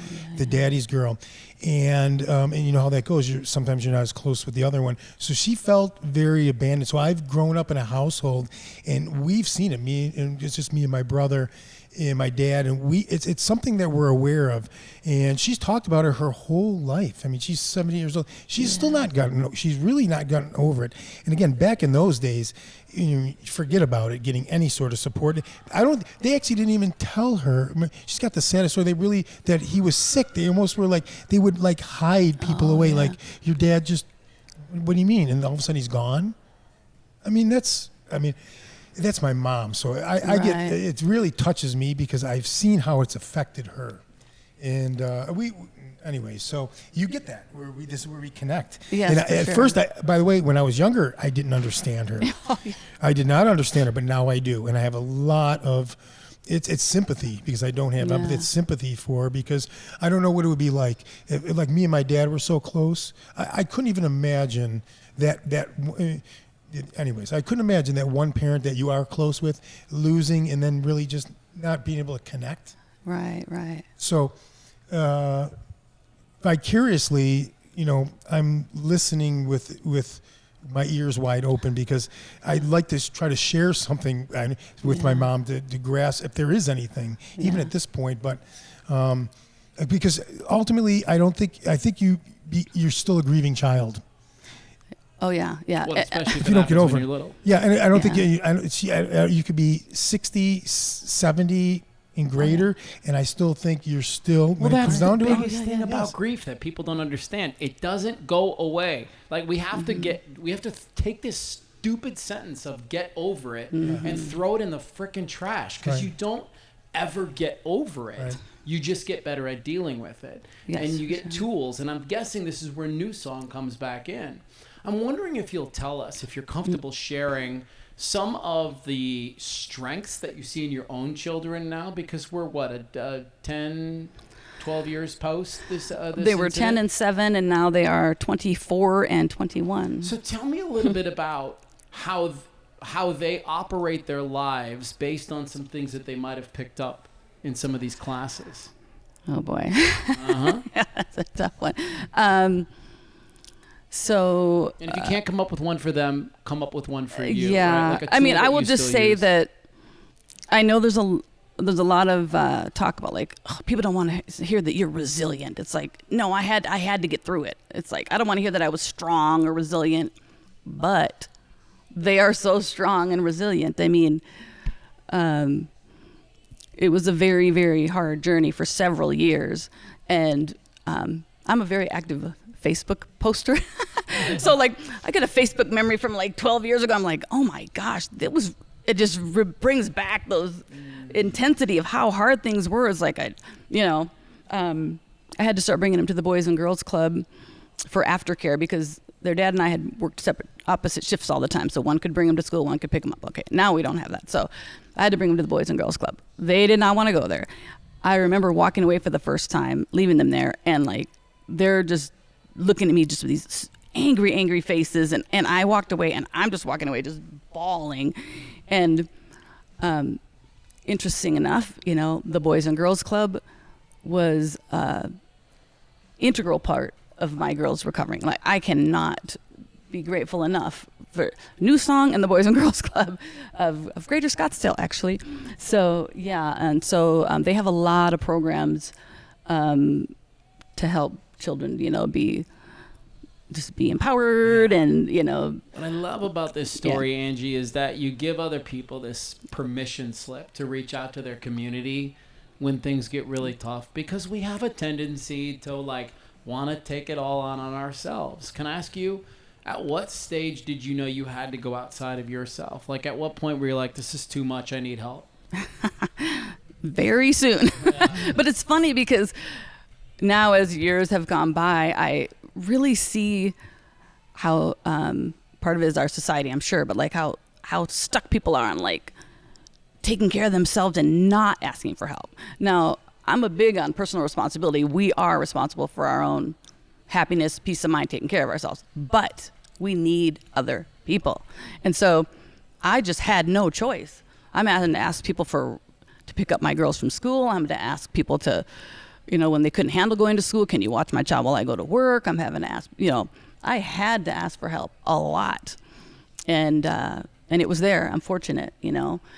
daddy's girl. And you know how that goes. Sometimes you're not as close with the other one. So she felt very abandoned. So I've grown up in a household, and we've seen it. It's just me and my brother and my dad, and it's something that we're aware of. And she's talked about her whole life. I mean, she's 70 years old. She's she's really not gotten over it. And again, back in those days, you forget about it, getting any sort of support. They actually didn't even tell her. She's got the saddest story. That he was sick. They almost were like, they would like hide people away. Yeah. Like, your dad just, what do you mean? And all of a sudden he's gone. That's my mom. So I get, it really touches me because I've seen how it's affected her. And anyway, so you get that. This is where we connect. Yes, and first, by the way, when I was younger, I didn't understand her. I did not understand her, but now I do. And I have a lot of, it's sympathy, because I don't have empathy. It's sympathy for her, because I don't know what it would be like. Like me and my dad were so close. I couldn't even imagine that anyways, I couldn't imagine that one parent that you are close with losing and then really just not being able to connect. Right. So vicariously, I'm listening with my ears wide open, because I'd like to try to share something with my mom to grasp if there is anything, even at this point. But because ultimately, I think you're still a grieving child. Oh yeah. Well, especially if you don't get over it. Little. Yeah, and I don't think you could be 60, 70 and greater, and I still think you're still, when it comes down to it. That's the biggest thing about grief that people don't understand. It doesn't go away. Like, we have to take this stupid sentence of get over it and throw it in the frickin' trash, because you don't ever get over it. Right. You just get better at dealing with it. Yes, and you get tools, and I'm guessing this is where New Song comes back in. I'm wondering if you'll tell us, if you're comfortable sharing some of the strengths that you see in your own children now, because we're 10, 12 years post this they were incident? 10 and 7, and now they are 24 and 21. So tell me a little bit about how they operate their lives based on some things that they might have picked up in some of these classes. Oh boy. Yeah, that's a tough one. So, and if you can't come up with one for them, come up with one for you. Yeah, right? Like I will just say that I know there's a lot of talk about, like, people don't want to hear that you're resilient. It's like, no, I had to get through it. It's like, I don't want to hear that I was strong or resilient, but they are so strong and resilient. I mean, it was a very, very hard journey for several years, and I'm a very active Facebook poster. So, like, I got a Facebook memory from like 12 years ago. I'm like, oh my gosh, it just brings back those intensity of how hard things were. It's like, I had to start bringing them to the Boys and Girls Club for aftercare because their dad and I had worked separate, opposite shifts all the time. So one could bring them to school, one could pick them up. Okay, now we don't have that. So I had to bring them to the Boys and Girls Club. They did not want to go there. I remember walking away for the first time, leaving them there, and like they're just looking at me just with these angry faces. And I walked away, and I'm just walking away just bawling. And interesting enough, the Boys and Girls Club was integral part of my girls recovering. Like, I cannot be grateful enough for New Song and the Boys and Girls Club of Greater Scottsdale, actually. So yeah, and so they have a lot of programs to help children, be empowered and, What I love about this story, Angie, is that you give other people this permission slip to reach out to their community when things get really tough, because we have a tendency to want to take it all on ourselves. Can I ask you, at what stage did you know you had to go outside of yourself? Like, at what point were you like, this is too much, I need help? Very soon. Yeah. But it's funny because now as years have gone by, I really see how part of it is our society, I'm sure, but like how stuck people are on taking care of themselves and not asking for help. Now, I'm a big on personal responsibility. We are responsible for our own happiness, peace of mind, taking care of ourselves. But we need other people. And so I just had no choice. I'm having to ask people to pick up my girls from school. I'm to ask people to, when they couldn't handle going to school, can you watch my child while I go to work? I'm having to ask, I had to ask for help a lot. And it was there. I'm fortunate,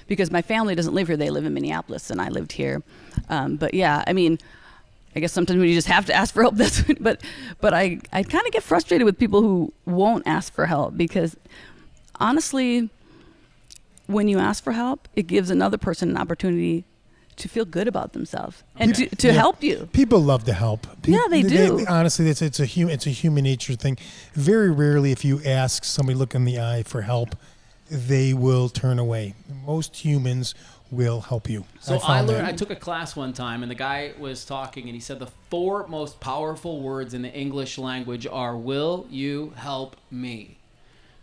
because my family doesn't live here. They live in Minneapolis, and I lived here. But yeah, I guess sometimes when you just have to ask for help, but I kind of get frustrated with people who won't ask for help, because honestly, when you ask for help, it gives another person an opportunity to feel good about themselves and to help you. People love to help. They do. Honestly, it's a human nature thing. Very rarely, if you ask somebody, look in the eye for help, they will turn away. Most humans will help you. So I took a class one time, and the guy was talking, and he said the 4 most powerful words in the English language are, will you help me?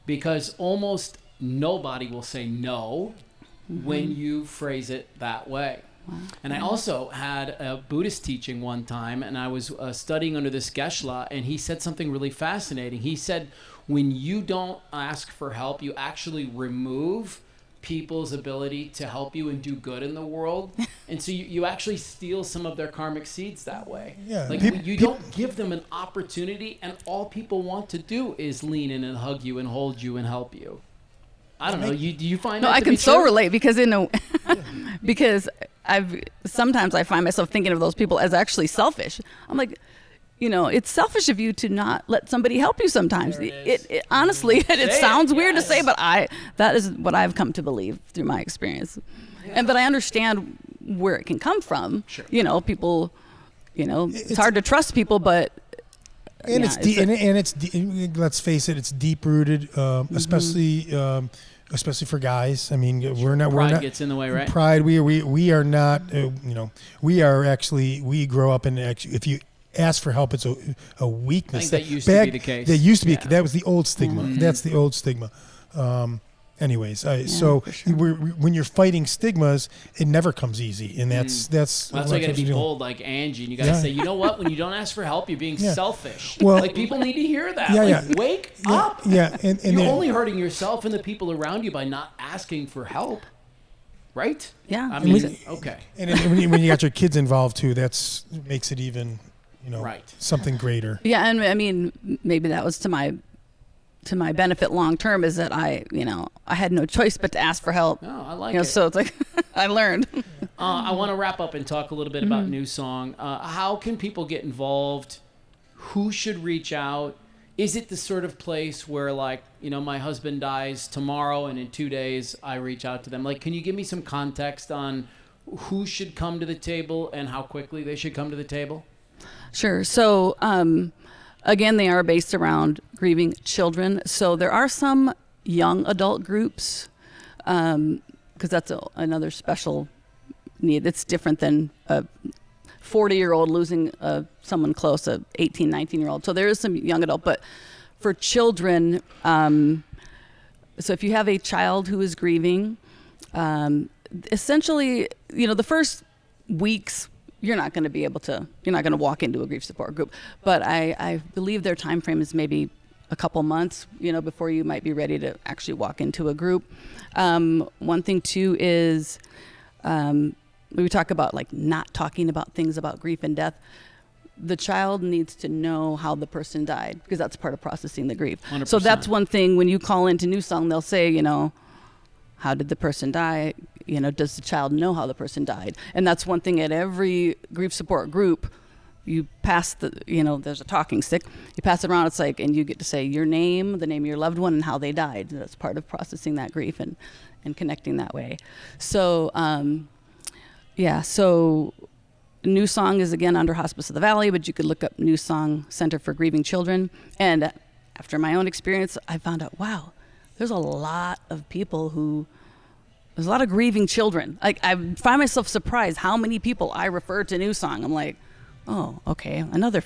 Because almost nobody will say no when you phrase it that way. Wow. And I also had a Buddhist teaching one time, and I was studying under this Geshe-la, and he said something really fascinating. He said, when you don't ask for help, you actually remove people's ability to help you and do good in the world. And so you actually steal some of their karmic seeds that way. Yeah. You don't give them an opportunity, and all people want to do is lean in and hug you and hold you and help you. I don't know. Do you find that to be true? No, I can so relate, because because sometimes I find myself thinking of those people as actually selfish. I'm like, it's selfish of you to not let somebody help you sometimes. It honestly, it sounds weird to say, but that is what I've come to believe through my experience. Yeah. But I understand where it can come from. Sure. People, it's hard to trust people, but let's face it, it's deep rooted, especially for guys. Pride gets in the way, right? Pride. We are not. We grow up in. If you ask for help, it's a weakness. I think that used to be the case. That used to be. That was the old stigma. Mm-hmm. That's the old stigma. So sure. When you're fighting stigmas, it never comes easy, and that's why you got to be bold like Angie, and you got to say, you know what? When you don't ask for help, you're being selfish. Well, people need to hear that. Wake up. Yeah, and you're only hurting yourself and the people around you by not asking for help, right? Yeah. Okay. And when you got your kids involved too, that makes it even, right. something greater. Yeah, and maybe that was to my benefit long term, is that I had no choice but to ask for help. Oh, I like it. So it's like I learned. I want to wrap up and talk a little bit about New Song. How can people get involved? Who should reach out? Is it the sort of place where, my husband dies tomorrow and in 2 days I reach out to them? Can you give me some context on who should come to the table and how quickly they should come to the table? Sure. So, again, they are based around grieving children. So there are some young adult groups because that's another special need. It's different than a 40-year-old losing someone close, a 18, 19-year-old. So there is some young adult, but for children, so if you have a child who is grieving, essentially, the first weeks, you're not going to walk into a grief support group. But I believe their time frame is maybe a couple months, before you might be ready to actually walk into a group. One thing too is, we talk about like not talking about things about grief and death. The child needs to know how the person died, because that's part of processing the grief. 100%. So that's one thing. When you call into New Song, they'll say, how did the person die? Does the child know how the person died? And that's one thing at every grief support group. You pass there's a talking stick. You pass it around. It's like, and you get to say your name, the name of your loved one, and how they died. That's part of processing that grief and connecting that way. So, so New Song is again under Hospice of the Valley, but you could look up New Song Center for Grieving Children. And after my own experience, I found out, wow, there's a lot of grieving children. Like, I find myself surprised how many people I refer to New Song. I'm like, oh, okay, another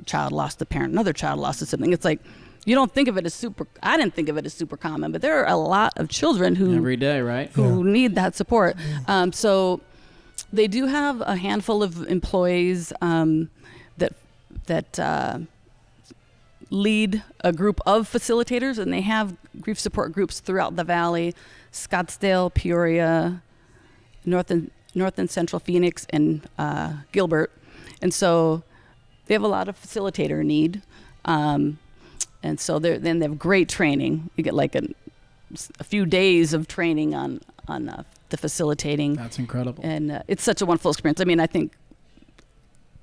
child lost a parent, another child lost a sibling. It's like, you don't think of it as I didn't think of it as super common, but there are a lot of children who every day, right? Who need that support. So they do have a handful of employees that lead a group of facilitators, and they have grief support groups throughout the Valley, Scottsdale, Peoria, North and Central Phoenix, and Gilbert. And so they have a lot of facilitator need. And so then they have great training. You get like a few days of training on the facilitating. That's incredible. And it's such a wonderful experience. I mean, I think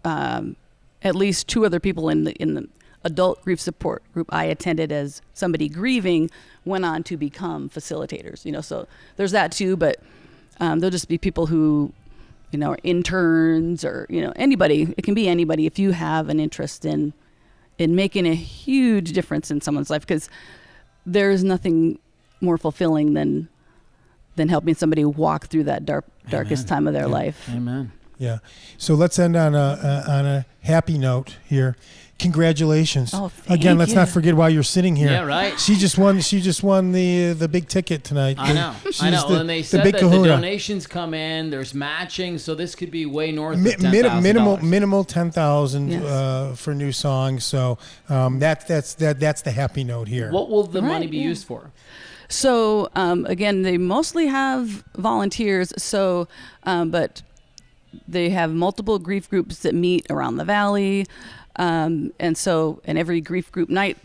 at least two other people in the adult grief support group I attended as somebody grieving went on to become facilitators. So there's that too. But there'll just be people who, are interns or anybody. It can be anybody if you have an interest in making a huge difference in someone's life, because there is nothing more fulfilling than helping somebody walk through that darkest time of their life. Amen. Yeah. So let's end on a happy note here. Congratulations. Oh, thank Again, let's you. not forget why you're sitting here. Yeah, right. She just won the big ticket tonight. I know. And they said that the donations come in. There's matching, so this could be way north of $10,000. Minimal 10,000 Yes. for New Song. So that's the happy note here. What will the money be used for? So again, they mostly have volunteers. So, but they have multiple grief groups that meet around the Valley. And every grief group night,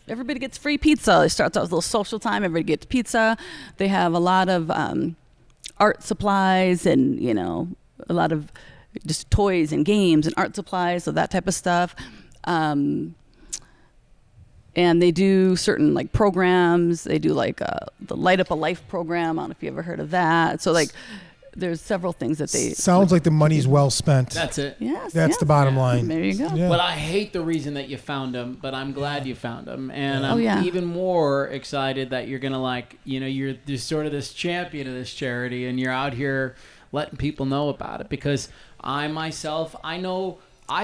everybody gets free pizza. It starts out with a little social time. Everybody gets pizza. They have a lot of art supplies and, a lot of just toys and games and art supplies, so that type of stuff. And they do certain like programs. They do like the Light Up a Life program. I don't know if you ever heard of that. So like, there's several things that they... Sounds like the money's well spent. That's it. Yes. That's the bottom line. There you go. Yeah. But I hate the reason that you found them, but I'm glad you found them. And I'm yeah. even more excited that you're going to you're sort of this champion of this charity, and you're out here letting people know about it, because I myself, I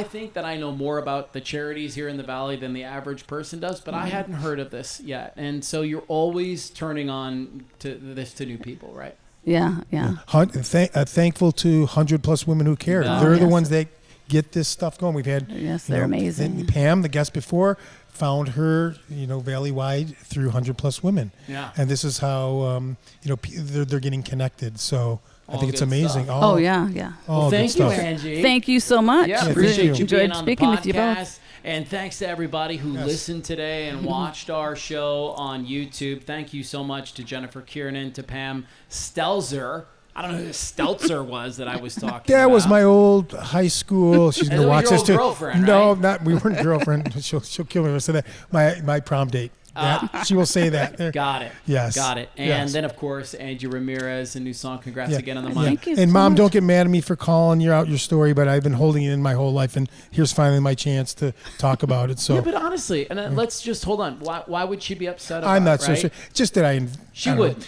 think that I know more about the charities here in the Valley than the average person does, but I hadn't heard of this yet. And so you're always turning on to new people, right? Yeah. Thankful to 100+ women who care. Oh, They're the yes. ones that get this stuff going. We've had, Yes, they're amazing. Pam, the guest before, found her, Valleywide through 100+ women. Yeah. And this is how, they're getting connected. So I All think it's good amazing. stuff. All, Yeah. all good Thank you, stuff. Angie. Thank you so much. Yeah, thank appreciate you. you Enjoyed being on speaking the with you both. podcast. And thanks to everybody who listened today and watched our show on YouTube. Thank you so much to Jennifer Kiernan, to Pam Stelzer. I don't know who Stelzer was that I was talking about. That was my old high school. She's And gonna that was watch your this old too. girlfriend, No, right? not. We weren't girlfriend. She'll kill me. So that my prom date. She will say that. There. Got it. Yes. Got it. And Yes. then, of course, Angie Ramirez, a new song. Congrats Yeah. again on the Yeah. mic. Thank you And so Mom, much. don't get mad at me for calling you out your story, but I've been holding it in my whole life, and here's finally my chance to talk about it. So Yeah, but honestly, and let's just hold on. Why would she be upset about I'm not it, so right? sure. Just that She I don't know. wouldn't.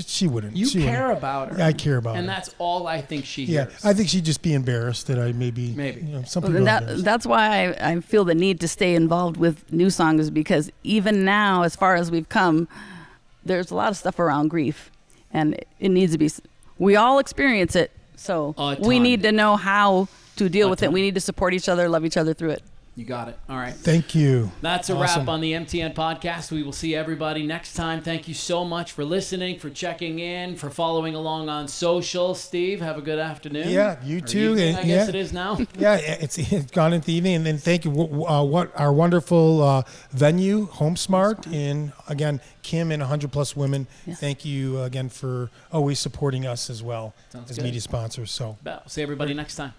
She wouldn't. You She care wouldn't. about her. I care about And her. that's all I think she Yeah, hears. I think she'd just be embarrassed that I maybe. Maybe. Some Well, people and are embarrassed. that's why I feel the need to stay involved with New Song, is because even now, as far as we've come, there's a lot of stuff around grief, and it needs to be. We all experience it, so A we ton. need to know how to deal A with ton. it. We need to support each other, love each other through it. You got it. All right. Thank you. That's a Awesome. wrap on the MTN podcast. We will see everybody next time. Thank you so much for listening, for checking in, for following along on social. Steve, have a good afternoon. Yeah, you Or too. evening, And- I guess yeah. it is now. Yeah, it's gone into the evening, and then thank you. What our wonderful venue, HomeSmart, and again Kim and 100+ women. Yes. Thank you again for always supporting us as well Sounds as good. media sponsors. So. See everybody next time.